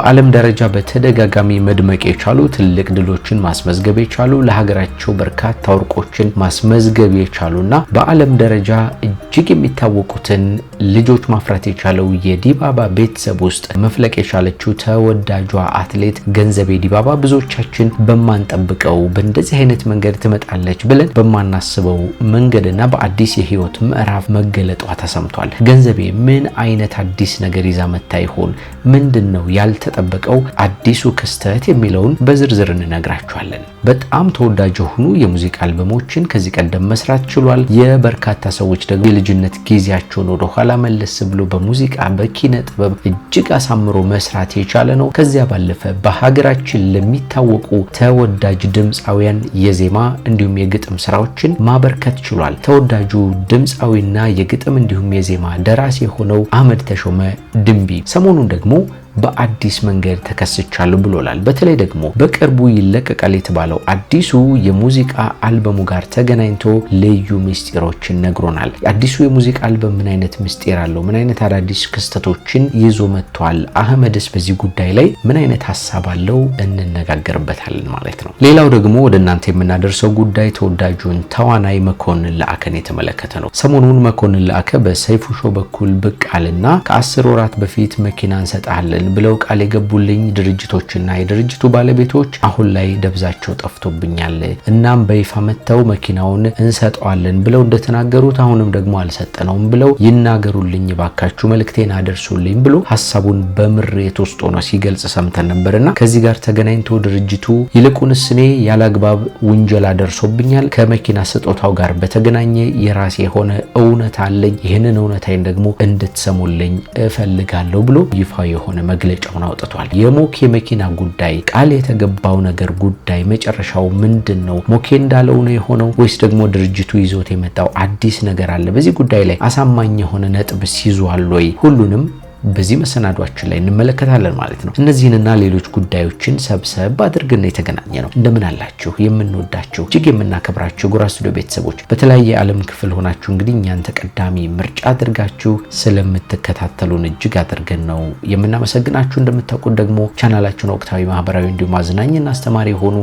በዓለም ደረጃ በተደጋጋሚ መድመቅ የቻሉ ትልቅ ድሎችን ማስመዝገብ የቻሉ ለሀገራቸው በርካታ ወርቆችን ማስመዝገብ የቻሉና በዓለም ደረጃ እጅግ የሚታወቁትን ልጆች ማፍራት የቻለው የዲባባ ቤተሰብ ውስጥ መፍለቅ የቻለችው ተወዳጇ አትሌት ገንዘቤ ዲባባ ብዙዎቻችን በማንጠብቀው በእንደዚህ አይነት መንገድ ትመጣለች ብለን በማናስበው መንገድና በአዲስ የህይወት ምዕራፍ መገለጧ ተሰምቷል። ገንዘቤ ምን አይነት አዲስ ነገር ይዛ መታ ይሆን? ምንድነው ያልተጠበቀው አዲሱ ክስተት የሚለውን በዝርዝር እንነግራችኋለን። በጣም ተወዳጅ የሆኑ የሙዚቃ አልበሞችን ከዚህ ቀደም መስራት ችሏል። የበርካታ ሰዎች ደግሞ የልጅነት ጊዜያቸውን ወደ ኋላ መለስ ብሎ በሙዚቃ በኪነ ጥበብ እጅግ አሳምሮ መስራት የቻለ ነው። ከዚያ ባለፈ በሀገራችን ለሚታወቁ ተወዳጅ ድምፃውያን የዜማ እንዲሁም የግጥም ስራዎችን ማበርከት ችሏል። ተወዳጁ ድምፃዊና የግጥም እንዲሁም የዜማ ደራሲ የሆነው አህመድ ተሾመ ድንቢ ሰሞኑን ደግሞ በአዲስ መንገድ ተከስቻለሁ ብሎላል። በተለይ ደግሞ በቅርቡ ይለቀቃል የተባለው አዲሱ የሙዚቃ አልበሙ ጋር ተገናኝቶ ልዩ ምስጢሮችን ነግሮናል። አዲሱ የሙዚቃ አልበም ምን አይነት ምስጢር አለው? ምን አይነት አዳዲስ ክስተቶችን ይዞ መጥቷል? አህመድስ በዚህ ጉዳይ ላይ ምን አይነት ሀሳብ አለው? እንነጋገርበታለን ማለት ነው። ሌላው ደግሞ ወደ እናንተ የምናደርሰው ጉዳይ ተወዳጁን ተዋናይ መኮንን ለአከን የተመለከተ ነው። ሰሞኑን መኮንን ለአከ በሰይፉ ሾው በኩል ብቅ አለና ከ10 ወራት በፊት መኪና እንሰጣለን ብለው ቃል የገቡልኝ ድርጅቶችና የድርጅቱ ባለቤቶች አሁን ላይ ደብዛቸው ጠፍቶብኛል። እናም በይፋ መተው መኪናውን እንሰጣለን ብለው እንደተናገሩት አሁንም ደግሞ አልሰጠነውም ብለው ይናገሩልኝ፣ ባካችሁ መልእክቴን አደርሱልኝ ብሎ ሐሳቡን በምሬት ውስጥ ሆኖ ሲገልጽ ሰምተን ነበርና ከዚህ ጋር ተገናኝቶ ድርጅቱ ይልቁንስ እኔ ያላግባብ ውንጀላ ደርሶብኛል፣ ከመኪና ስጦታው ጋር በተገናኘ የራሴ የሆነ እውነት አለኝ፣ ይህንን እውነታዬን ደግሞ እንድትሰሙልኝ እፈልጋለሁ ብሎ ይፋ የሆነ መግለጫውን አውጥቷል። የሞኬ መኪና ጉዳይ ቃል የተገባው ነገር ጉዳይ መጨረሻው ምንድነው? ሞኬ እንዳለው ነው የሆነው ወይስ ደግሞ ድርጅቱ ይዞት የመጣው አዲስ ነገር አለ? በዚህ ጉዳይ ላይ አሳማኝ የሆነ ነጥብ ይዟል ወይ? ሁሉንም በዚህ መሰናዷችን ላይ እንመለከታለን ማለት ነው። እነዚህንና ሌሎች ጉዳዮችን ሰብሰብ አድርገን የተገናኘ ነው። እንደምን አላችሁ? የምንወዳችሁ እጅግ የምናከብራችሁ ጎራ ስቱዲዮ ቤተሰቦች በተለያየ ዓለም ክፍል ሆናችሁ እንግዲህ እኛን ተቀዳሚ ምርጫ አድርጋችሁ ስለምትከታተሉን እጅግ አድርገን ነው የምናመሰግናችሁ። እንደምታውቁት ደግሞ ቻናላችን ወቅታዊ፣ ማህበራዊ እንዲሁም አዝናኝና አስተማሪ የሆኑ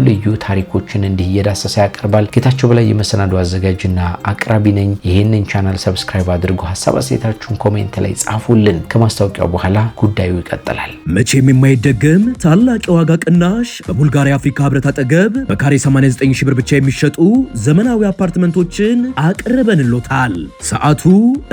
ልዩ ታሪኮችን እንዲህ እየዳሰሰ ያቀርባል። ጌታቸው በላይ የመሰናዶ አዘጋጅና አቅራቢ ነኝ። ይህንን ቻናል ሰብስክራይብ አድርጉ። ሀሳብ አስተያየታችሁን ኮሜንት ላይ ጻፉልን። ከማስታወቂያው በኋላ ጉዳዩ ይቀጥላል። መቼም የማይደገም ታላቅ የዋጋ ቅናሽ በቡልጋሪያ አፍሪካ ህብረት አጠገብ በካሬ 89 ሺህ ብር ብቻ የሚሸጡ ዘመናዊ አፓርትመንቶችን አቅርበንሎታል። ሰዓቱ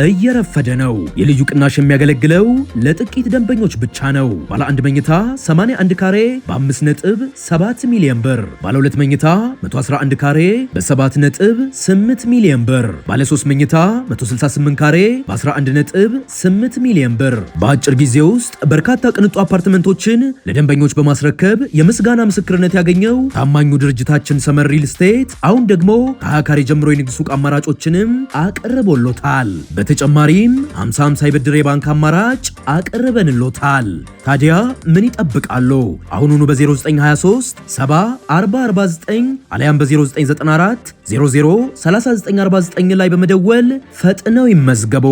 እየረፈደ ነው። የልዩ ቅናሽ የሚያገለግለው ለጥቂት ደንበኞች ብቻ ነው። ባለ 1 መኝታ 81 ካሬ በ5.7 ሚሊዮን ብር፣ ባለ 2 መኝታ 111 ካሬ በ7.8 ሚሊዮን ብር፣ ባለ 3 መኝታ 168 ካሬ በ11.8 ሚሊዮን ብር። በአጭር ጊዜ ውስጥ በርካታ ቅንጡ አፓርትመንቶችን ለደንበኞች በማስረከብ የምስጋና ምስክርነት ያገኘው ታማኙ ድርጅታችን ሰመር ሪል ስቴት አሁን ደግሞ ከ20 ካሬ ጀምሮ የንግድ ሱቅ አማራጮችንም አቅርቦሎታል። በተጨማሪም 50/50 የብድር የባንክ አማራጭ አቅርበንሎታል። ታዲያ ምን ይጠብቃሉ? አሁኑኑ በ0923 70 40 49 አሊያም በ0994 00 3949 ላይ በመደወል ፈጥነው ይመዝገቡ።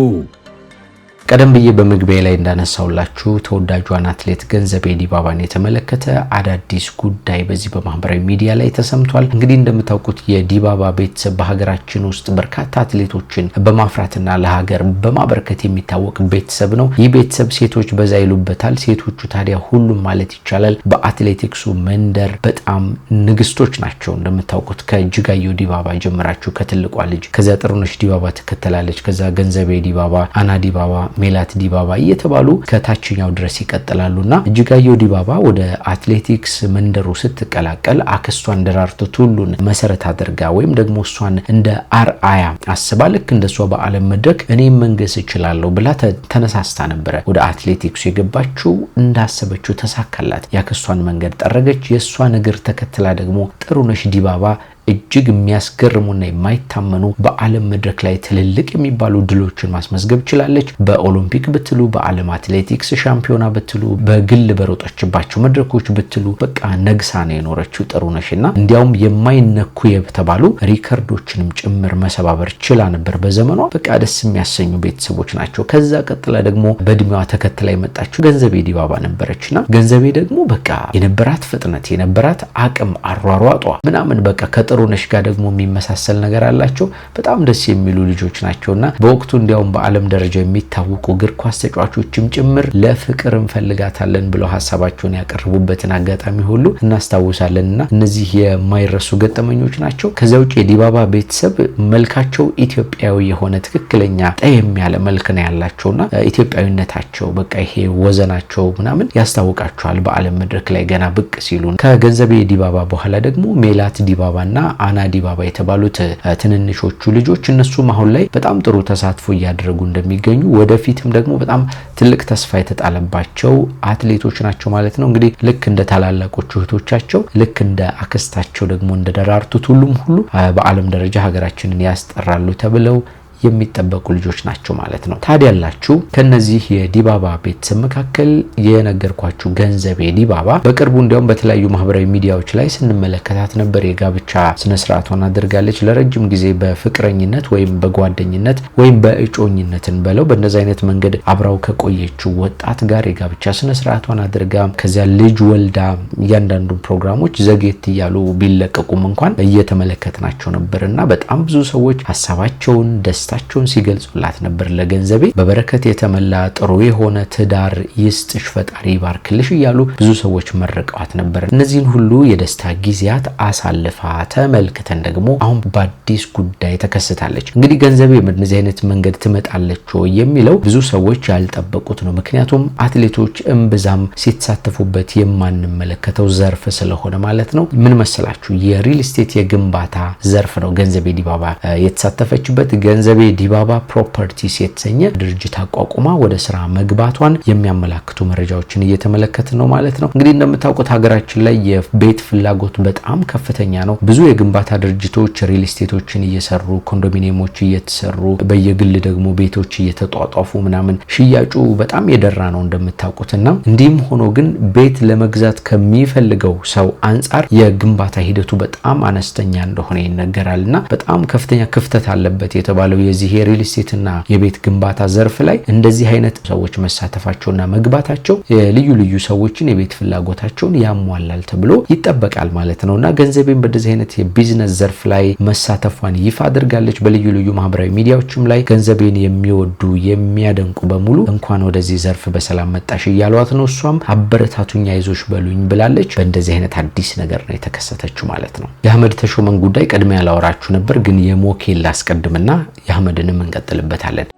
ቀደም ብዬ በመግቢያ ላይ እንዳነሳውላችሁ ተወዳጇን አትሌት ገንዘቤ ዲባባን የተመለከተ አዳዲስ ጉዳይ በዚህ በማህበራዊ ሚዲያ ላይ ተሰምቷል። እንግዲህ እንደምታውቁት የዲባባ ቤተሰብ በሀገራችን ውስጥ በርካታ አትሌቶችን በማፍራትና ለሀገር በማበርከት የሚታወቅ ቤተሰብ ነው። ይህ ቤተሰብ ሴቶች በዛ ይሉበታል። ሴቶቹ ታዲያ ሁሉም ማለት ይቻላል በአትሌቲክሱ መንደር በጣም ንግስቶች ናቸው። እንደምታውቁት ከእጅጋየሁ ዲባባ ጀምራችሁ ከትልቋ ልጅ ከዛ ጥሩነሽ ዲባባ ትከተላለች። ከዛ ገንዘቤ ዲባባ፣ አና ዲባባ፣ ሜላት ዲባባ እየተባሉ ከታችኛው ድረስ ይቀጥላሉና እጅጋየሁ ዲባባ ወደ አትሌቲክስ መንደሩ ስትቀላቀል አክስቷን ደራርቱ ቱሉን መሰረት አድርጋ ወይም ደግሞ እሷን እንደ አርአያ አስባ ልክ እንደሷ በዓለም መድረክ እኔም መንገስ እችላለሁ ብላ ተነሳስታ ነበረ ወደ አትሌቲክሱ የገባችው። እንዳሰበችው ተሳካላት። ያክስቷን መንገድ ጠረገች። የሷን እግር ተከትላ ደግሞ ጥሩነሽ ዲባባ እጅግ የሚያስገርሙና የማይታመኑ በዓለም መድረክ ላይ ትልልቅ የሚባሉ ድሎችን ማስመዝገብ ችላለች። በኦሎምፒክ ብትሉ፣ በዓለም አትሌቲክስ ሻምፒዮና ብትሉ፣ በግል በሮጠችባቸው መድረኮች ብትሉ በቃ ነግሳ ነው የኖረችው ጥሩነሽና እንዲያውም የማይነኩ የተባሉ ሪከርዶችንም ጭምር መሰባበር ችላ ነበር በዘመኗ። በቃ ደስ የሚያሰኙ ቤተሰቦች ናቸው። ከዛ ቀጥላ ደግሞ በእድሜዋ ተከትላ የመጣችው ገንዘቤ ዲባባ ነበረችና ገንዘቤ ደግሞ በቃ የነበራት ፍጥነት የነበራት አቅም አሯሯጧ ምናምን በቃ ከጥሩነሽ ጋር ደግሞ የሚመሳሰል ነገር አላቸው። በጣም ደስ የሚሉ ልጆች ናቸውና በወቅቱ እንዲያውም በዓለም ደረጃ የሚታወቁ እግር ኳስ ተጫዋቾችም ጭምር ለፍቅር እንፈልጋታለን ብለው ሀሳባቸውን ያቀርቡበትን አጋጣሚ ሁሉ እናስታውሳለንና እነዚህ የማይረሱ ገጠመኞች ናቸው። ከዚያ ውጭ የዲባባ ቤተሰብ መልካቸው ኢትዮጵያዊ የሆነ ትክክለኛ ጠየም ያለ መልክ ነው ያላቸውና ኢትዮጵያዊነታቸው በቃ ይሄ ወዘናቸው ምናምን ያስታውቃቸዋል በዓለም መድረክ ላይ ገና ብቅ ሲሉ። ከገንዘቤ ዲባባ በኋላ ደግሞ ሜላት ዲባባና አና ዲባባ የተባሉት ትንንሾቹ ልጆች እነሱም አሁን ላይ በጣም ጥሩ ተሳትፎ እያደረጉ እንደሚገኙ ወደፊትም ደግሞ በጣም ትልቅ ተስፋ የተጣለባቸው አትሌቶች ናቸው ማለት ነው። እንግዲህ ልክ እንደ ታላላቆቹ እህቶቻቸው ልክ እንደ አክስታቸው ደግሞ እንደ ደራርቱ ቱሉም ሁሉ በዓለም ደረጃ ሀገራችንን ያስጠራሉ ተብለው የሚጠበቁ ልጆች ናቸው ማለት ነው። ታዲያላችሁ ከነዚህ የዲባባ ቤተሰብ መካከል የነገርኳችሁ ገንዘቤ ዲባባ በቅርቡ እንዲያውም በተለያዩ ማህበራዊ ሚዲያዎች ላይ ስንመለከታት ነበር። የጋብቻ ስነ ስርዓቷን አድርጋለች። ለረጅም ጊዜ በፍቅረኝነት ወይም በጓደኝነት ወይም በእጮኝነትን በለው በእንደዚህ አይነት መንገድ አብራው ከቆየችው ወጣት ጋር የጋብቻ ስነ ስርዓቷን አድርጋ ከዚያ ልጅ ወልዳ እያንዳንዱ ፕሮግራሞች ዘጌት እያሉ ቢለቀቁም እንኳን እየተመለከትናቸው ነበርና በጣም ብዙ ሰዎች ሀሳባቸውን ደስታቸውን ሲገልጹላት ነበር። ለገንዘቤ በበረከት የተመላ ጥሩ የሆነ ትዳር ይስጥሽ ፈጣሪ ባርክልሽ እያሉ ብዙ ሰዎች መርቀዋት ነበር። እነዚህን ሁሉ የደስታ ጊዜያት አሳልፋ ተመልክተን ደግሞ አሁን በአዲስ ጉዳይ ተከስታለች። እንግዲህ ገንዘቤ በእነዚህ አይነት መንገድ ትመጣለች የሚለው ብዙ ሰዎች ያልጠበቁት ነው። ምክንያቱም አትሌቶች እምብዛም ሲተሳተፉበት የማንመለከተው ዘርፍ ስለሆነ ማለት ነው። ምን መሰላችሁ? የሪል ስቴት የግንባታ ዘርፍ ነው ገንዘቤ ዲባባ የተሳተፈችበት። ገንዘቤ ዲባባ ፕሮፐርቲስ የተሰኘ ድርጅት አቋቁማ ወደ ስራ መግባቷን የሚያመላክቱ መረጃዎችን እየተመለከትን ነው ማለት ነው። እንግዲህ እንደምታውቁት ሀገራችን ላይ የቤት ፍላጎት በጣም ከፍተኛ ነው። ብዙ የግንባታ ድርጅቶች ሪል ስቴቶችን እየሰሩ ኮንዶሚኒየሞች እየተሰሩ በየግል ደግሞ ቤቶች እየተጧጧፉ ምናምን ሽያጩ በጣም የደራ ነው እንደምታውቁትና እንዲህም ሆኖ ግን ቤት ለመግዛት ከሚፈልገው ሰው አንጻር የግንባታ ሂደቱ በጣም አነስተኛ እንደሆነ ይነገራልና በጣም ከፍተኛ ክፍተት አለበት የተባለው የዚህ የሪል ስቴትና የቤት ግንባታ ዘርፍ ላይ እንደዚህ አይነት ሰዎች መሳተፋቸውና መግባታቸው ልዩ ልዩ ሰዎችን የቤት ፍላጎታቸውን ያሟላል ተብሎ ይጠበቃል ማለት ነውና ገንዘቤን በዚህ አይነት የቢዝነስ ዘርፍ ላይ መሳተፏን ይፋ አድርጋለች። በልዩ ልዩ ማህበራዊ ሚዲያዎችም ላይ ገንዘቤን የሚወዱ የሚያደንቁ በሙሉ እንኳን ወደዚህ ዘርፍ በሰላም መጣሽ እያሏት ነው። እሷም አበረታቱኛ አይዞሽ በሉኝ ብላለች። በእንደዚህ አይነት አዲስ ነገር ነው የተከሰተችው ማለት ነው። የአህመድ ተሾመን ጉዳይ ቀድሜ ያላወራችሁ ነበር፣ ግን የሞኬን ላስቀድምና የአህመድንም እንቀጥልበታለን።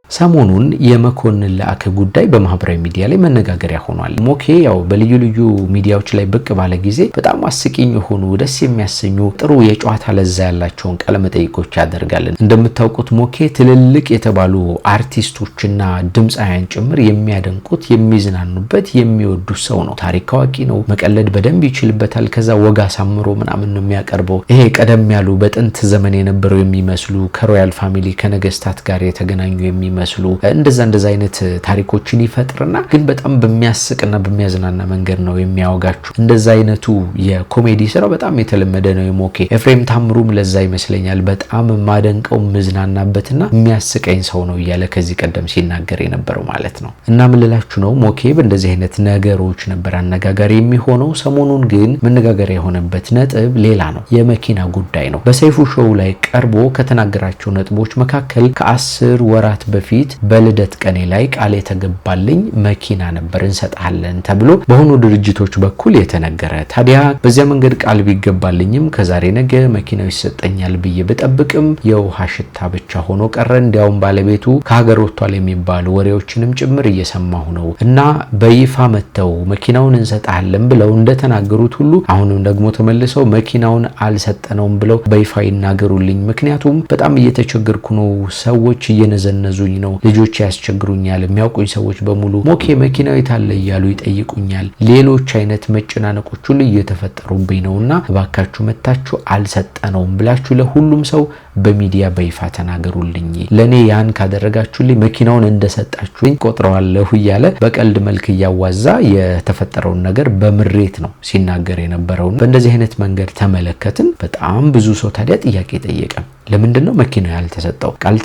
ሰሞኑን የመኮንን ለአከ ጉዳይ በማህበራዊ ሚዲያ ላይ መነጋገሪያ ሆኗል። ሞኬ ያው በልዩ ልዩ ሚዲያዎች ላይ ብቅ ባለ ጊዜ በጣም አስቂኝ የሆኑ ደስ የሚያሰኙ ጥሩ የጨዋታ ለዛ ያላቸውን ቃለ መጠይቆች ያደርጋልን። እንደምታውቁት ሞኬ ትልልቅ የተባሉ አርቲስቶችና ድምፃውያን ጭምር የሚያደንቁት የሚዝናኑበት የሚወዱት ሰው ነው። ታሪክ አዋቂ ነው። መቀለድ በደንብ ይችልበታል። ከዛ ወጋ ሳምሮ ምናምን ነው የሚያቀርበው። ይሄ ቀደም ያሉ በጥንት ዘመን የነበረው የሚመስሉ ከሮያል ፋሚሊ ከነገስታት ጋር የተገናኙ የሚመስሉ እንደዛ አይነት ታሪኮችን ይፈጥርና ግን በጣም በሚያስቅና በሚያዝናና መንገድ ነው የሚያወጋችሁ። እንደዛ አይነቱ የኮሜዲ ስራው በጣም የተለመደ ነው የሞኬ። ኤፍሬም ታምሩም ለዛ ይመስለኛል በጣም ማደንቀው ምዝናናበትና የሚያስቀኝ ሰው ነው እያለ ከዚህ ቀደም ሲናገር የነበረው ማለት ነው። እና ምን ልላችሁ ነው ሞኬ በእንደዚህ አይነት ነገሮች ነበር አነጋጋሪ የሚሆነው። ሰሞኑን ግን መነጋገሪያ የሆነበት ነጥብ ሌላ ነው። የመኪና ጉዳይ ነው። በሰይፉ ሾው ላይ ቀርቦ ከተናገራቸው ነጥቦች መካከል ከ10 ወራት በፊት በልደት ቀኔ ላይ ቃል የተገባልኝ መኪና ነበር እንሰጣለን ተብሎ በሆኑ ድርጅቶች በኩል የተነገረ። ታዲያ በዚያ መንገድ ቃል ቢገባልኝም ከዛሬ ነገ መኪናው ይሰጠኛል ብዬ ብጠብቅም የውሃ ሽታ ብቻ ሆኖ ቀረ። እንዲያውም ባለቤቱ ከሀገር ወጥቷል የሚባሉ ወሬዎችንም ጭምር እየሰማሁ ነው እና በይፋ መተው መኪናውን እንሰጣለን ብለው እንደተናገሩት ሁሉ አሁንም ደግሞ ተመልሰው መኪናውን አልሰጠነውም ብለው በይፋ ይናገሩልኝ፣ ምክንያቱም በጣም እየተቸገርኩ ነው፣ ሰዎች እየነዘነዙኝ ነው። ልጆች ያስቸግሩኛል። የሚያውቁኝ ሰዎች በሙሉ ሞኬ መኪናው የታለ እያሉ ይጠይቁኛል። ሌሎች አይነት መጨናነቆች ሁሉ እየተፈጠሩብኝ ነውና እባካችሁ መታችሁ አልሰጠነውም ብላችሁ ለሁሉም ሰው በሚዲያ በይፋ ተናገሩልኝ። ለኔ ያን ካደረጋችሁልኝ መኪናውን እንደሰጣችሁኝ ቆጥረዋለሁ እያለ በቀልድ መልክ እያዋዛ የተፈጠረውን ነገር በምሬት ነው ሲናገር የነበረው። በእንደዚህ አይነት መንገድ ተመለከትን። በጣም ብዙ ሰው ታዲያ ጥያቄ ጠየቀ። ለምንድነው መኪናው ያልተሰጠው? ቃል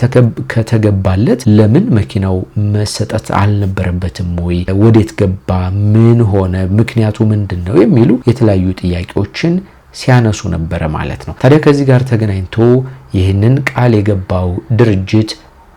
ከተገባለት ለምን መኪናው መሰጠት አልነበረበትም ወይ? ወዴት ገባ? ምን ሆነ? ምክንያቱ ምንድነው? የሚሉ የተለያዩ ጥያቄዎችን ሲያነሱ ነበረ ማለት ነው። ታዲያ ከዚህ ጋር ተገናኝቶ ይህንን ቃል የገባው ድርጅት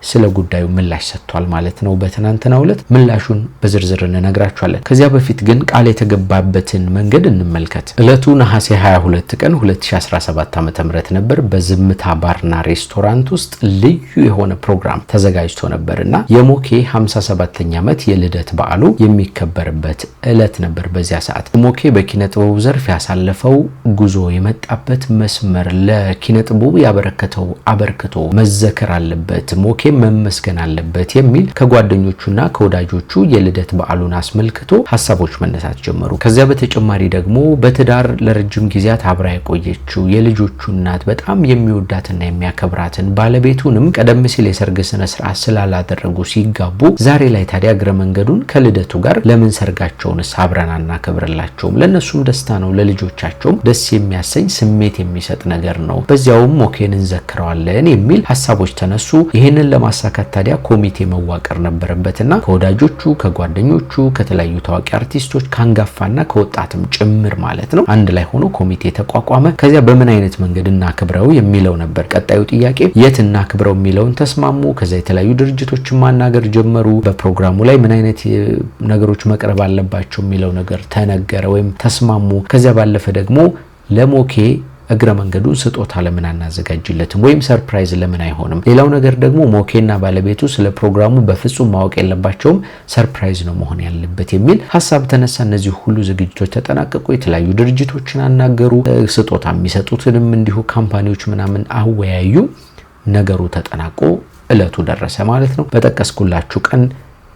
ስለ ጉዳዩ ምላሽ ሰጥቷል ማለት ነው። በትናንትናው ዕለት ምላሹን በዝርዝር እንነግራችኋለን። ከዚያ በፊት ግን ቃል የተገባበትን መንገድ እንመልከት። ዕለቱ ነሐሴ 22 ቀን 2017 ዓ.ም ነበር። በዝምታ ባርና ሬስቶራንት ውስጥ ልዩ የሆነ ፕሮግራም ተዘጋጅቶ ነበርና የሞኬ 57ኛ ዓመት የልደት በዓሉ የሚከበርበት ዕለት ነበር። በዚያ ሰዓት ሞኬ በኪነ ጥበቡ ዘርፍ ያሳለፈው ጉዞ የመጣበት መስመር ለኪነ ጥበቡ ያበረከተው አበርክቶ መዘከር አለበት። ሞኬ መመስገን አለበት የሚል ከጓደኞቹና ከወዳጆቹ የልደት በዓሉን አስመልክቶ ሐሳቦች መነሳት ጀመሩ። ከዚያ በተጨማሪ ደግሞ በትዳር ለረጅም ጊዜያት አብራ የቆየችው የልጆቹ እናት በጣም የሚወዳትና የሚያከብራትን ባለቤቱንም ቀደም ሲል የሰርግ ስነ ስርዓት ስላላደረጉ ሲጋቡ ዛሬ ላይ ታዲያ እግረ መንገዱን ከልደቱ ጋር ለምን ሰርጋቸውንስ አብረን አናከብርላቸውም? ለነሱም ደስታ ነው፣ ለልጆቻቸውም ደስ የሚያሰኝ ስሜት የሚሰጥ ነገር ነው። በዚያውም ሞኬን እንዘክረዋለን የሚል ሐሳቦች ተነሱ። ይሄንን ለማሳካት ታዲያ ኮሚቴ መዋቀር ነበረበትና ከወዳጆቹ፣ ከጓደኞቹ፣ ከተለያዩ ታዋቂ አርቲስቶች፣ ካንጋፋና ከወጣትም ጭምር ማለት ነው አንድ ላይ ሆኖ ኮሚቴ ተቋቋመ። ከዚያ በምን አይነት መንገድ እናክብረው የሚለው ነበር ቀጣዩ ጥያቄ። የት እናክብረው የሚለውን ተስማሙ። ከዚያ የተለያዩ ድርጅቶችን ማናገር ጀመሩ። በፕሮግራሙ ላይ ምን አይነት ነገሮች መቅረብ አለባቸው የሚለው ነገር ተነገረ ወይም ተስማሙ። ከዚያ ባለፈ ደግሞ ለሞኬ እግረ መንገዱን ስጦታ ለምን አናዘጋጅለትም ወይም ሰርፕራይዝ ለምን አይሆንም? ሌላው ነገር ደግሞ ሞኬና ባለቤቱ ስለ ፕሮግራሙ በፍጹም ማወቅ የለባቸውም፣ ሰርፕራይዝ ነው መሆን ያለበት የሚል ሐሳብ ተነሳ። እነዚህ ሁሉ ዝግጅቶች ተጠናቀቁ። የተለያዩ ድርጅቶችን አናገሩ። ስጦታ የሚሰጡትንም እንዲሁ ካምፓኒዎች ምናምን አወያዩ። ነገሩ ተጠናቆ እለቱ ደረሰ ማለት ነው። በጠቀስኩላችሁ ቀን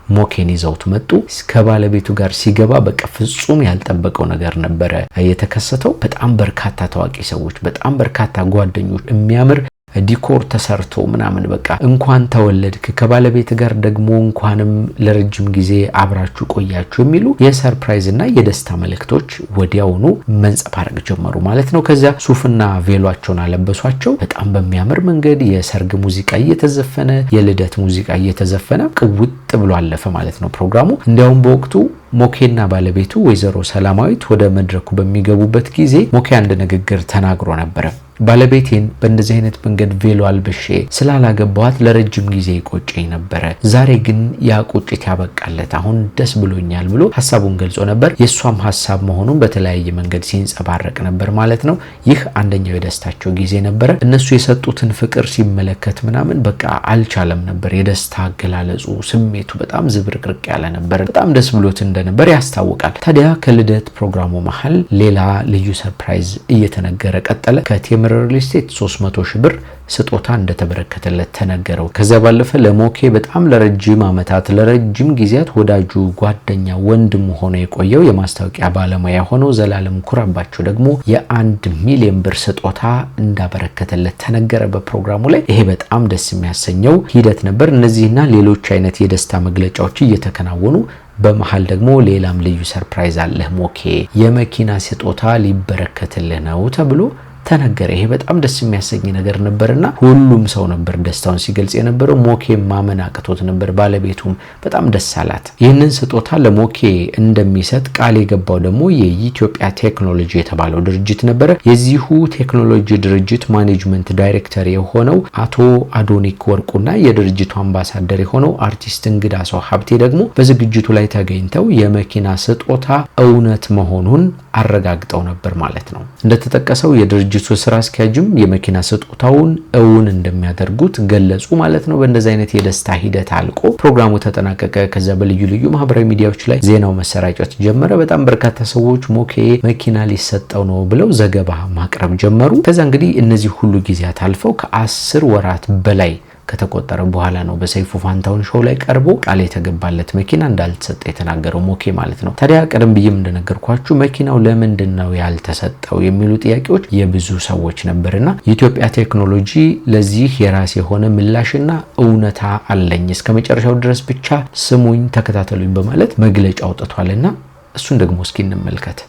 ሞኬን ይዘውት መጡ። ከባለቤቱ ጋር ሲገባ በቃ ፍጹም ያልጠበቀው ነገር ነበረ የተከሰተው። በጣም በርካታ ታዋቂ ሰዎች፣ በጣም በርካታ ጓደኞች፣ የሚያምር ዲኮር ተሰርቶ ምናምን በቃ እንኳን ተወለድክ ከባለቤት ጋር ደግሞ እንኳንም ለረጅም ጊዜ አብራችሁ ቆያችሁ የሚሉ የሰርፕራይዝ እና የደስታ መልእክቶች ወዲያውኑ መንጸባረቅ ጀመሩ ማለት ነው። ከዚያ ሱፍና ቬሏቸውን አለበሷቸው። በጣም በሚያምር መንገድ የሰርግ ሙዚቃ እየተዘፈነ የልደት ሙዚቃ እየተዘፈነ ቅውጥ ብሎ አለፈ ማለት ነው ፕሮግራሙ። እንዲያውም በወቅቱ ሞኬና ባለቤቱ ወይዘሮ ሰላማዊት ወደ መድረኩ በሚገቡበት ጊዜ ሞኬ አንድ ንግግር ተናግሮ ነበር። ባለቤቴን በእንደዚህ አይነት መንገድ ቬሎ አልብሼ ስላላገባዋት ለረጅም ጊዜ ይቆጨኝ ነበረ። ዛሬ ግን ያ ቁጭት ያበቃለት፣ አሁን ደስ ብሎኛል ብሎ ሐሳቡን ገልጾ ነበር። የሷም ሐሳብ መሆኑን በተለያየ መንገድ ሲንጸባረቅ ነበር ማለት ነው። ይህ አንደኛው የደስታቸው ጊዜ ነበረ። እነሱ የሰጡትን ፍቅር ሲመለከት ምናምን በቃ አልቻለም ነበር። የደስታ አገላለጹ፣ ስሜቱ በጣም ዝብርቅርቅ ያለ ነበር። በጣም ደስ ብሎት እንደነበር ያስታውቃል። ታዲያ ከልደት ፕሮግራሙ መሃል ሌላ ልዩ ሰርፕራይዝ እየተነገረ ቀጠለ። ከቴምር ሪል ስቴት 300 ሺህ ብር ስጦታ እንደተበረከተለት ተነገረው። ከዚያ ባለፈ ለሞኬ በጣም ለረጅም ዓመታት ለረጅም ጊዜያት ወዳጁ፣ ጓደኛ፣ ወንድም ሆኖ የቆየው የማስታወቂያ ባለሙያ ሆነው ዘላለም ኩራባቸው ደግሞ የ1 ሚሊዮን ብር ስጦታ እንዳበረከተለት ተነገረ በፕሮግራሙ ላይ። ይሄ በጣም ደስ የሚያሰኘው ሂደት ነበር። እነዚህና ሌሎች አይነት የደስታ መግለጫዎች እየተከናወኑ በመሃል ደግሞ ሌላም ልዩ ሰርፕራይዝ አለ። ሞኬ የመኪና ስጦታ ሊበረከትልህ ነው ተብሎ ተነገረ። ይሄ በጣም ደስ የሚያሰኝ ነገር ነበርና ሁሉም ሰው ነበር ደስታውን ሲገልጽ የነበረው። ሞኬ ማመን አቅቶት ነበር። ባለቤቱም በጣም ደስ አላት። ይህንን ስጦታ ለሞኬ እንደሚሰጥ ቃል የገባው ደግሞ የኢትዮጵያ ቴክኖሎጂ የተባለው ድርጅት ነበረ። የዚሁ ቴክኖሎጂ ድርጅት ማኔጅመንት ዳይሬክተር የሆነው አቶ አዶኒክ ወርቁና የድርጅቱ አምባሳደር የሆነው አርቲስት እንግዳ ሰው ሀብቴ ደግሞ በዝግጅቱ ላይ ተገኝተው የመኪና ስጦታ እውነት መሆኑን አረጋግጠው ነበር ማለት ነው። እንደተጠቀሰው የድርጅቱ ስራ አስኪያጅም የመኪና ስጦታውን እውን እንደሚያደርጉት ገለጹ ማለት ነው። በእንደዚህ አይነት የደስታ ሂደት አልቆ ፕሮግራሙ ተጠናቀቀ። ከዛ በልዩ ልዩ ማህበራዊ ሚዲያዎች ላይ ዜናው መሰራጨት ጀመረ። በጣም በርካታ ሰዎች ሞኬ መኪና ሊሰጠው ነው ብለው ዘገባ ማቅረብ ጀመሩ። ከዛ እንግዲህ እነዚህ ሁሉ ጊዜያት አልፈው ከ10 ወራት በላይ ከተቆጠረ በኋላ ነው በሰይፉ ፋንታውን ሾው ላይ ቀርቦ ቃል የተገባለት መኪና እንዳልተሰጠ የተናገረው ሞኬ ማለት ነው። ታዲያ ቀደም ብዬም እንደነገርኳችሁ መኪናው ለምንድነው ያልተሰጠው የሚሉ ጥያቄዎች የብዙ ሰዎች ነበርና የኢትዮጵያ ቴክኖሎጂ ለዚህ የራስ የሆነ ምላሽና እውነታ አለኝ፣ እስከመጨረሻው ድረስ ብቻ ስሙኝ ተከታተሉኝ በማለት መግለጫ አውጥቷልና እሱን ደግሞ እስኪ እንመልከት።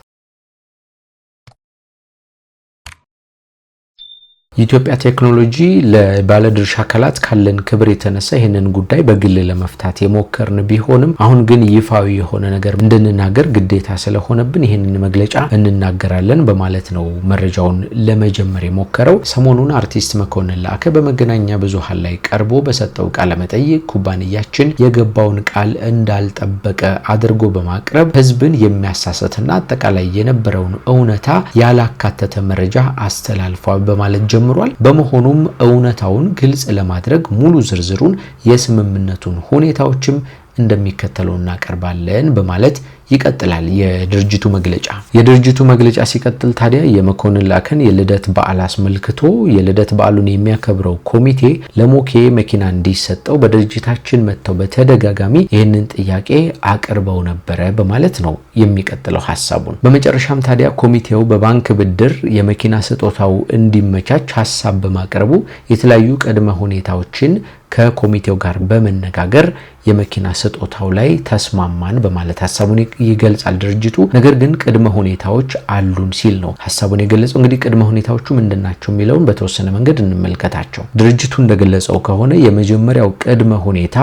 የኢትዮጵያ ቴክኖሎጂ ለባለድርሻ አካላት ካለን ክብር የተነሳ ይሄንን ጉዳይ በግል ለመፍታት የሞከርን ቢሆንም አሁን ግን ይፋዊ የሆነ ነገር እንድንናገር ግዴታ ስለሆነብን ይሄንን መግለጫ እንናገራለን በማለት ነው መረጃውን ለመጀመር የሞከረው። ሰሞኑን አርቲስት መኮንን ላከ በመገናኛ ብዙሃን ላይ ቀርቦ በሰጠው ቃለ መጠይቅ ኩባንያችን የገባውን ቃል እንዳልጠበቀ አድርጎ በማቅረብ ህዝብን የሚያሳስትና አጠቃላይ የነበረውን እውነታ ያላካተተ መረጃ አስተላልፏል በማለት ጀምሯል። በመሆኑም እውነታውን ግልጽ ለማድረግ ሙሉ ዝርዝሩን የስምምነቱን ሁኔታዎችም እንደሚከተለው እናቀርባለን በማለት ይቀጥላል የድርጅቱ መግለጫ። የድርጅቱ መግለጫ ሲቀጥል ታዲያ የመኮንን ላከን የልደት በዓል አስመልክቶ የልደት በዓሉን የሚያከብረው ኮሚቴ ለሞኬ መኪና እንዲሰጠው በድርጅታችን መጥተው በተደጋጋሚ ይህንን ጥያቄ አቅርበው ነበረ በማለት ነው የሚቀጥለው ሐሳቡን። በመጨረሻም ታዲያ ኮሚቴው በባንክ ብድር የመኪና ስጦታው እንዲመቻች ሐሳብ በማቅረቡ የተለያዩ ቅድመ ሁኔታዎችን ከኮሚቴው ጋር በመነጋገር የመኪና ስጦታው ላይ ተስማማን በማለት ሐሳቡን ይገልጻል ድርጅቱ። ነገር ግን ቅድመ ሁኔታዎች አሉን ሲል ነው ሐሳቡን የገለጸው። እንግዲህ ቅድመ ሁኔታዎቹ ምንድናቸው የሚለውን በተወሰነ መንገድ እንመልከታቸው። ድርጅቱ እንደገለጸው ከሆነ የመጀመሪያው ቅድመ ሁኔታ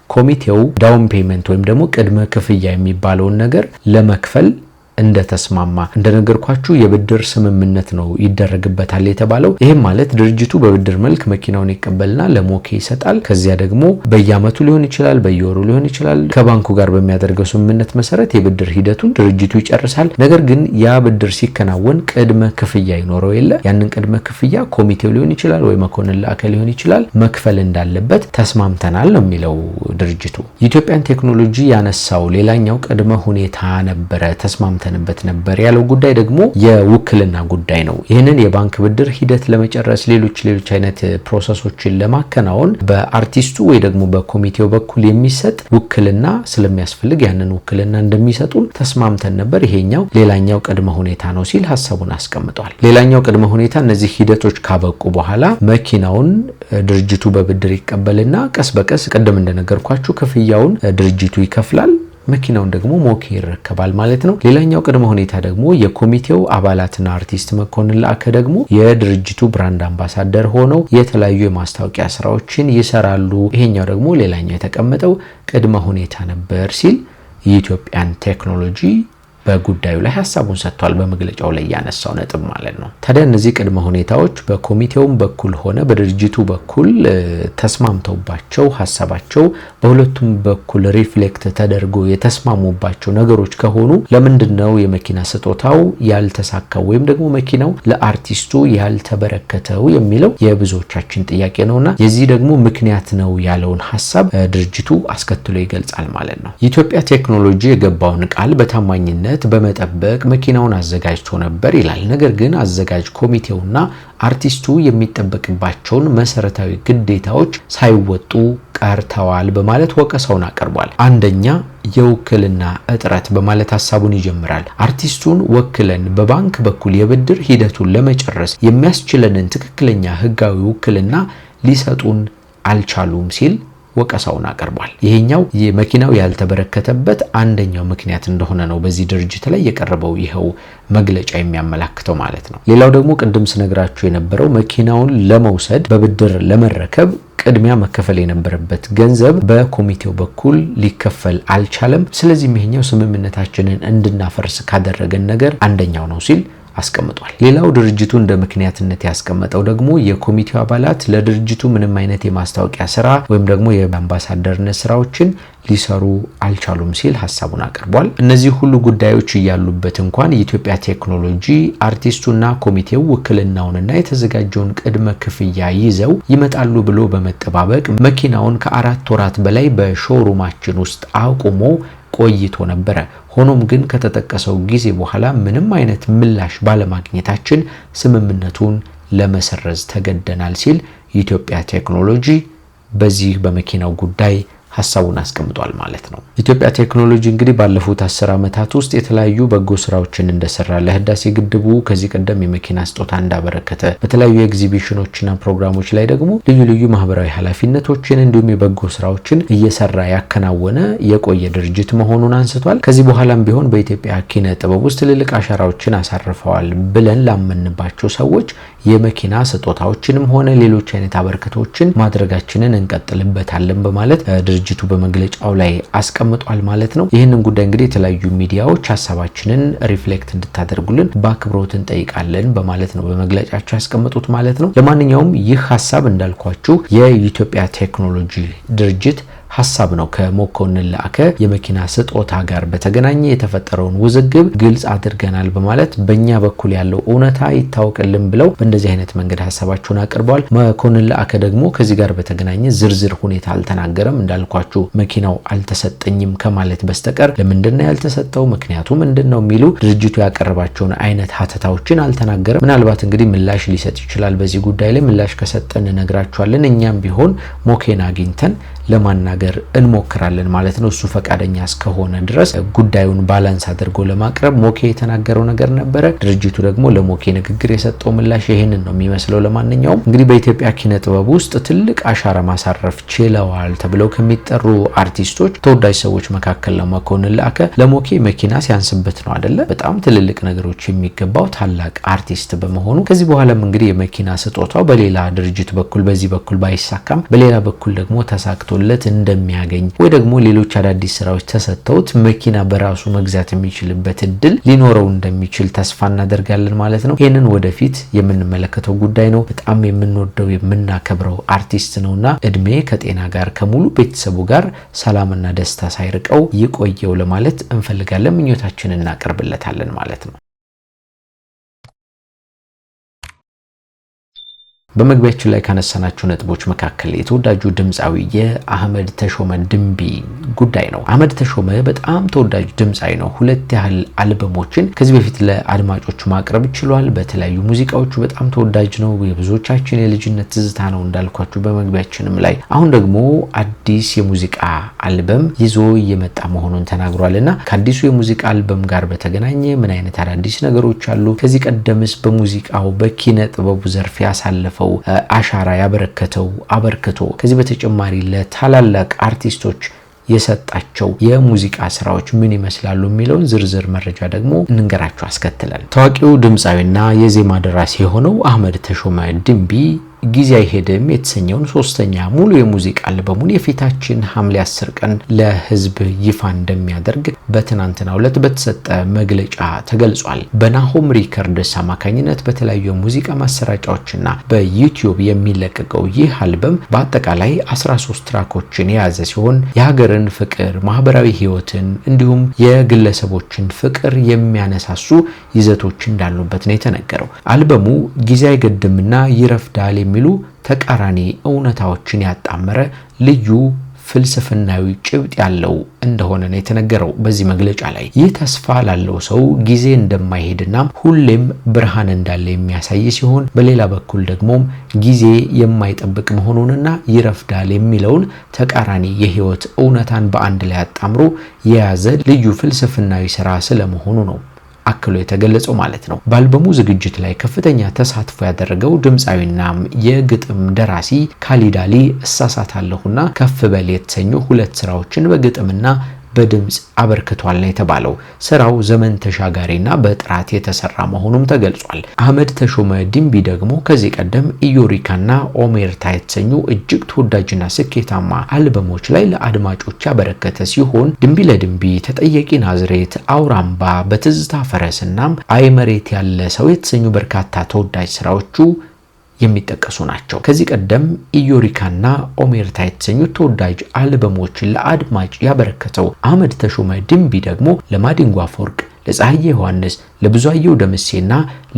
ኮሚቴው ዳውን ፔመንት ወይም ደግሞ ቅድመ ክፍያ የሚባለውን ነገር ለመክፈል እንደተስማማ እንደነገርኳችሁ የብድር ስምምነት ነው ይደረግበታል የተባለው። ይሄም ማለት ድርጅቱ በብድር መልክ መኪናውን ይቀበልና ለሞኬ ይሰጣል። ከዚያ ደግሞ በየአመቱ ሊሆን ይችላል፣ በየወሩ ሊሆን ይችላል፣ ከባንኩ ጋር በሚያደርገው ስምምነት መሰረት የብድር ሂደቱን ድርጅቱ ይጨርሳል። ነገር ግን ያ ብድር ሲከናወን ቅድመ ክፍያ ይኖረው የለ ያንን ቅድመ ክፍያ ኮሚቴው ሊሆን ይችላል ወይ መኮንን ላከ ሊሆን ይችላል መክፈል እንዳለበት ተስማምተናል ነው የሚለው ድርጅቱ። የኢትዮጵያን ቴክኖሎጂ ያነሳው ሌላኛው ቅድመ ሁኔታ ነበረ ተስማምተናል ነበር ያለው ጉዳይ ደግሞ የውክልና ጉዳይ ነው። ይህንን የባንክ ብድር ሂደት ለመጨረስ ሌሎች አይነት ፕሮሰሶችን ለማከናወን በአርቲስቱ ወይ ደግሞ በኮሚቴው በኩል የሚሰጥ ውክልና ስለሚያስፈልግ ያንን ውክልና እንደሚሰጡን ተስማምተን ነበር። ይሄኛው ሌላኛው ቅድመ ሁኔታ ነው ሲል ሐሳቡን አስቀምጧል። ሌላኛው ቅድመ ሁኔታ እነዚህ ሂደቶች ካበቁ በኋላ መኪናውን ድርጅቱ በብድር ይቀበልና ቀስ በቀስ ቀደም እንደነገርኳችሁ ክፍያውን ድርጅቱ ይከፍላል፣ መኪናውን ደግሞ ሞኬ ይረከባል ማለት ነው። ሌላኛው ቅድመ ሁኔታ ደግሞ የኮሚቴው አባላትና አርቲስት መኮንን ላከ ደግሞ የድርጅቱ ብራንድ አምባሳደር ሆነው የተለያዩ የማስታወቂያ ስራዎችን ይሰራሉ። ይሄኛው ደግሞ ሌላኛው የተቀመጠው ቅድመ ሁኔታ ነበር ሲል የኢትዮጵያን ቴክኖሎጂ በጉዳዩ ላይ ሐሳቡን ሰጥቷል። በመግለጫው ላይ ያነሳው ነጥብ ማለት ነው። ታዲያ እነዚህ ቅድመ ሁኔታዎች በኮሚቴውም በኩል ሆነ በድርጅቱ በኩል ተስማምተውባቸው ሐሳባቸው በሁለቱም በኩል ሪፍሌክት ተደርጎ የተስማሙባቸው ነገሮች ከሆኑ ለምንድነው የመኪና ስጦታው ያልተሳካው ወይም ደግሞ መኪናው ለአርቲስቱ ያልተበረከተው የሚለው የብዙዎቻችን ጥያቄ ነውና የዚህ ደግሞ ምክንያት ነው ያለውን ሐሳብ ድርጅቱ አስከትሎ ይገልጻል ማለት ነው። የኢትዮጵያ ቴክኖሎጂ የገባውን ቃል በታማኝነት በመጠበቅ መኪናውን አዘጋጅቶ ነበር ይላል። ነገር ግን አዘጋጅ ኮሚቴውና አርቲስቱ የሚጠበቅባቸውን መሰረታዊ ግዴታዎች ሳይወጡ ቀርተዋል በማለት ወቀሳውን አቀርቧል። አንደኛ የውክልና እጥረት በማለት ሐሳቡን ይጀምራል። አርቲስቱን ወክለን በባንክ በኩል የብድር ሂደቱን ለመጨረስ የሚያስችለንን ትክክለኛ ህጋዊ ውክልና ሊሰጡን አልቻሉም ሲል ወቀሳውን አቀርቧል። ይሄኛው የመኪናው ያልተበረከተበት አንደኛው ምክንያት እንደሆነ ነው በዚህ ድርጅት ላይ የቀረበው ይሄው መግለጫ የሚያመላክተው ማለት ነው። ሌላው ደግሞ ቅድም ስነግራችሁ የነበረው መኪናውን ለመውሰድ በብድር ለመረከብ ቅድሚያ መከፈል የነበረበት ገንዘብ በኮሚቴው በኩል ሊከፈል አልቻለም። ስለዚህ ይሄኛው ስምምነታችንን እንድናፈርስ ካደረገን ነገር አንደኛው ነው ሲል አስቀምጧል። ሌላው ድርጅቱ እንደ ምክንያትነት ያስቀመጠው ደግሞ የኮሚቴው አባላት ለድርጅቱ ምንም አይነት የማስታወቂያ ስራ ወይም ደግሞ የአምባሳደርነት ስራዎችን ሊሰሩ አልቻሉም ሲል ሐሳቡን አቅርቧል። እነዚህ ሁሉ ጉዳዮች እያሉበት እንኳን የኢትዮጵያ ቴክኖሎጂ አርቲስቱና ኮሚቴው ውክልናውንና የተዘጋጀውን ቅድመ ክፍያ ይዘው ይመጣሉ ብሎ በመጠባበቅ መኪናውን ከ4 ወራት በላይ በሾሩማችን ውስጥ አቁሞ ቆይቶ ነበረ። ሆኖም ግን ከተጠቀሰው ጊዜ በኋላ ምንም አይነት ምላሽ ባለማግኘታችን ስምምነቱን ለመሰረዝ ተገደናል ሲል የኢትዮጵያ ቴክኖሎጂ በዚህ በመኪናው ጉዳይ ሐሳቡን አስቀምጧል ማለት ነው። ኢትዮጵያ ቴክኖሎጂ እንግዲህ ባለፉት 10 ዓመታት ውስጥ የተለያዩ በጎ ስራዎችን እንደሰራ ለህዳሴ ግድቡ ከዚህ ቀደም የመኪና ስጦታ እንዳበረከተ በተለያዩ ኤግዚቢሽኖችና ፕሮግራሞች ላይ ደግሞ ልዩ ልዩ ማህበራዊ ኃላፊነቶችን እንዲሁም የበጎ ስራዎችን እየሰራ ያከናወነ የቆየ ድርጅት መሆኑን አንስቷል። ከዚህ በኋላም ቢሆን በኢትዮጵያ ኪነ ጥበብ ውስጥ ትልልቅ አሻራዎችን አሳርፈዋል ብለን ላመንባቸው ሰዎች የመኪና ስጦታዎችንም ሆነ ሌሎች አይነት አበረከቶችን ማድረጋችንን እንቀጥልበታለን በማለት ድርጅቱ በመግለጫው ላይ አስቀምጧል ማለት ነው። ይህንን ጉዳይ እንግዲህ የተለያዩ ሚዲያዎች ሐሳባችንን ሪፍሌክት እንድታደርጉልን በአክብሮት እንጠይቃለን በማለት ነው በመግለጫቸው ያስቀምጡት ማለት ነው። ለማንኛውም ይህ ሐሳብ እንዳልኳችሁ የኢትዮጵያ ቴክኖሎጂ ድርጅት ሐሳብ ነው። ከመኮንን ለአከ የመኪና ስጦታ ጋር በተገናኘ የተፈጠረውን ውዝግብ ግልጽ አድርገናል በማለት በእኛ በኩል ያለው እውነታ ይታወቅልን ብለው በእንደዚህ አይነት መንገድ ሐሳባቸውን አቅርበዋል። መኮንን ለአከ ደግሞ ከዚህ ጋር በተገናኘ ዝርዝር ሁኔታ አልተናገረም። እንዳልኳችሁ መኪናው አልተሰጠኝም ከማለት በስተቀር ለምንድነው ያልተሰጠው ምክንያቱ ምንድነው የሚሉ ድርጅቱ ያቀረባቸውን አይነት ሀተታዎችን አልተናገረም። ምናልባት እንግዲህ ምላሽ ሊሰጥ ይችላል። በዚህ ጉዳይ ላይ ምላሽ ከሰጠን እነግራችኋለን። እኛም ቢሆን ሞኬን አግኝተን ለማናገር እንሞክራለን ማለት ነው። እሱ ፈቃደኛ እስከሆነ ድረስ ጉዳዩን ባላንስ አድርጎ ለማቅረብ ሞኬ የተናገረው ነገር ነበረ። ድርጅቱ ደግሞ ለሞኬ ንግግር የሰጠው ምላሽ ይሄንን ነው የሚመስለው። ለማንኛውም እንግዲህ በኢትዮጵያ ኪነ ጥበብ ውስጥ ትልቅ አሻራ ማሳረፍ ችለዋል ተብለው ከሚጠሩ አርቲስቶች ተወዳጅ ሰዎች መካከል ነው መኮንን ለአከ። ለሞኬ መኪና ሲያንስበት ነው አይደለ? በጣም ትልልቅ ነገሮች የሚገባው ታላቅ አርቲስት በመሆኑ ከዚህ በኋላም እንግዲህ የመኪና ስጦታው በሌላ ድርጅት በኩል በዚህ በኩል ባይሳካም በሌላ በኩል ደግሞ ተሳክቶ ለት እንደሚያገኝ ወይ ደግሞ ሌሎች አዳዲስ ስራዎች ተሰጥተውት መኪና በራሱ መግዛት የሚችልበት እድል ሊኖረው እንደሚችል ተስፋ እናደርጋለን ማለት ነው። ይሄንን ወደፊት የምንመለከተው ጉዳይ ነው። በጣም የምንወደው የምናከብረው አርቲስት ነውና እድሜ ከጤና ጋር ከሙሉ ቤተሰቡ ጋር ሰላምና ደስታ ሳይርቀው ይቆየው ለማለት እንፈልጋለን። ምኞታችንን እናቀርብለታለን ማለት ነው። በመግቢያችን ላይ ካነሳናቸው ነጥቦች መካከል የተወዳጁ ድምጻዊ የአህመድ ተሾመ ድንቢ ጉዳይ ነው። አህመድ ተሾመ በጣም ተወዳጅ ድምጻዊ ነው። 2 ያህል አልበሞችን ከዚህ በፊት ለአድማጮቹ ማቅረብ ችሏል። በተለያዩ ሙዚቃዎቹ በጣም ተወዳጅ ነው። የብዙዎቻችን የልጅነት ትዝታ ነው እንዳልኳችሁ በመግቢያችንም ላይ። አሁን ደግሞ አዲስ የሙዚቃ አልበም ይዞ እየመጣ መሆኑን ተናግሯልና ከአዲሱ የሙዚቃ አልበም ጋር በተገናኘ ምን አይነት አዳዲስ ነገሮች አሉ? ከዚህ ቀደምስ በሙዚቃው በኪነ ጥበቡ ዘርፍ ያሳለፈው አሻራ ያበረከተው አበርክቶ ከዚህ በተጨማሪ ለታላላቅ አርቲስቶች የሰጣቸው የሙዚቃ ስራዎች ምን ይመስላሉ የሚለውን ዝርዝር መረጃ ደግሞ እንንገራችሁ አስከትለን። ታዋቂው ድምጻዊና የዜማ ደራሲ የሆነው አህመድ ተሾመ ድንቢ ጊዜ አይሄድም የተሰኘውን 3ኛ ሙሉ የሙዚቃ አልበሙን የፊታችን ሐምሌ 10 ቀን ለህዝብ ይፋ እንደሚያደርግ በትናንትናው ዕለት በተሰጠ መግለጫ ተገልጿል። በናሆም ሪከርድስ አማካኝነት በተለያዩ የሙዚቃ ማሰራጫዎችና በዩቲዩብ የሚለቀቀው ይህ አልበም በአጠቃላይ 13 ትራኮችን የያዘ ሲሆን የሀገርን ፍቅር፣ ማህበራዊ ህይወትን እንዲሁም የግለሰቦችን ፍቅር የሚያነሳሱ ይዘቶች እንዳሉበት ነው የተነገረው። አልበሙ ጊዜ አይገድምና ይረፍዳል የሚሉ ተቃራኒ እውነታዎችን ያጣመረ ልዩ ፍልስፍናዊ ጭብጥ ያለው እንደሆነ ነው የተነገረው በዚህ መግለጫ ላይ። ይህ ተስፋ ላለው ሰው ጊዜ እንደማይሄድና ሁሌም ብርሃን እንዳለ የሚያሳይ ሲሆን በሌላ በኩል ደግሞ ጊዜ የማይጠብቅ መሆኑንና ይረፍዳል የሚለውን ተቃራኒ የህይወት እውነታን በአንድ ላይ አጣምሮ የያዘ ልዩ ፍልስፍናዊ ስራ ስለመሆኑ ነው አክሎ የተገለጸው ማለት ነው። በአልበሙ ዝግጅት ላይ ከፍተኛ ተሳትፎ ያደረገው ድምጻዊና የግጥም ደራሲ ካሊድ አሊ እሳሳታለሁና ከፍ በል የተሰኙ 2 ስራዎችን በግጥምና በድምጽ አበርክቷል ነው የተባለው። ስራው ዘመን ተሻጋሪና በጥራት የተሰራ መሆኑም ተገልጿል። አህመድ ተሾመ ድንቢ ደግሞ ከዚህ ቀደም ኢዮሪካና ኦሜርታ የተሰኙ እጅግ ተወዳጅና ስኬታማ አልበሞች ላይ ለአድማጮች ያበረከተ ሲሆን ድንቢ ለድንቢ፣ ተጠየቂ ናዝሬት፣ አውራምባ፣ በትዝታ ፈረስና አይመሬት ያለ ሰው የተሰኙ በርካታ ተወዳጅ ስራዎቹ የሚጠቀሱ ናቸው። ከዚህ ቀደም ኢዮሪካና ኦሜርታ የተሰኙ ተወዳጅ አልበሞችን ለአድማጭ ያበረከተው አህመድ ተሾመ ድንቢ ደግሞ ለማዲንጎ አፈወርቅ፣ ለፀሐዬ ዮሐንስ፣ ለብዙአየሁ ደምሴና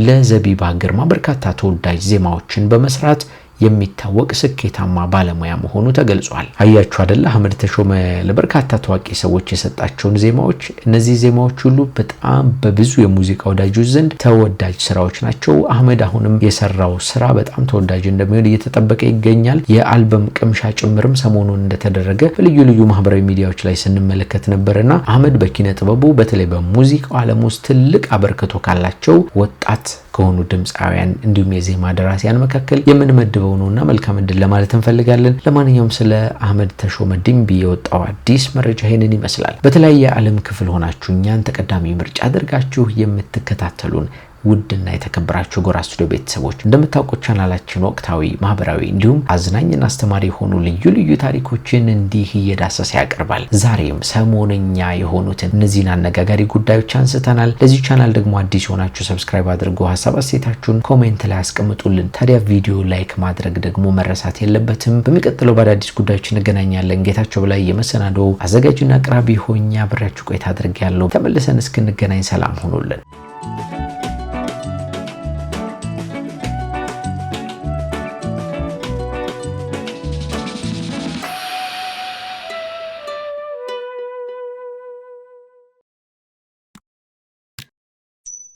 ለዘቢባ ግርማ በርካታ ተወዳጅ ዜማዎችን በመስራት የሚታወቅ ስኬታማ ባለሙያ መሆኑ ተገልጿል። አያችሁ አይደል አህመድ ተሾመ ለበርካታ ታዋቂ ሰዎች የሰጣቸውን ዜማዎች። እነዚህ ዜማዎች ሁሉ በጣም በብዙ የሙዚቃ ወዳጆች ዘንድ ተወዳጅ ስራዎች ናቸው። አህመድ አሁንም የሰራው ስራ በጣም ተወዳጅ እንደሚሆን እየተጠበቀ ይገኛል። የአልበም ቅምሻ ጭምርም ሰሞኑን እንደተደረገ በልዩ ልዩ ማህበራዊ ሚዲያዎች ላይ ስንመለከት ነበርና አህመድ በኪነ ጥበቡ በተለይ በሙዚቃው ዓለም ውስጥ ትልቅ አበርክቶ ካላቸው ወጣት ከሆኑ ድምጻውያን እንዲሁም የዜማ ደራሲያን መካከል የምንመድበው ነውና መልካም እድል ለማለት እንፈልጋለን። ለማንኛውም ስለ አህመድ ተሾመ ድንቢ የወጣው አዲስ መረጃ ይሄንን ይመስላል። በተለያየ ዓለም ክፍል ሆናችሁ እኛን ተቀዳሚ ምርጫ አድርጋችሁ የምትከታተሉን ውድና የተከበራችሁ ጎራ ስቱዲዮ ቤተሰቦች እንደምታውቁት ቻናላችን ወቅታዊ፣ ማህበራዊ እንዲሁም አዝናኝና አስተማሪ የሆኑ ልዩ ልዩ ታሪኮችን እንዲህ እየዳሰሰ ያቀርባል። ዛሬም ሰሞነኛ የሆኑትን እነዚህን አነጋጋሪ ጉዳዮች አንስተናል። ለዚህ ቻናል ደግሞ አዲስ ሆናችሁ ሰብስክራይብ አድርጉ፣ ሀሳብ አስተያየታችሁን ኮሜንት ላይ አስቀምጡልን። ታዲያ ቪዲዮ ላይክ ማድረግ ደግሞ መረሳት የለበትም። በሚቀጥለው በአዳዲስ ጉዳዮች እንገናኛለን። ጌታቸው በላይ የመሰናዶ አዘጋጅና አቅራቢ ሆኜ አብሬያችሁ ቆይታ አድርጌያለሁ። ተመልሰን እስክንገናኝ ሰላም ሁኑልን።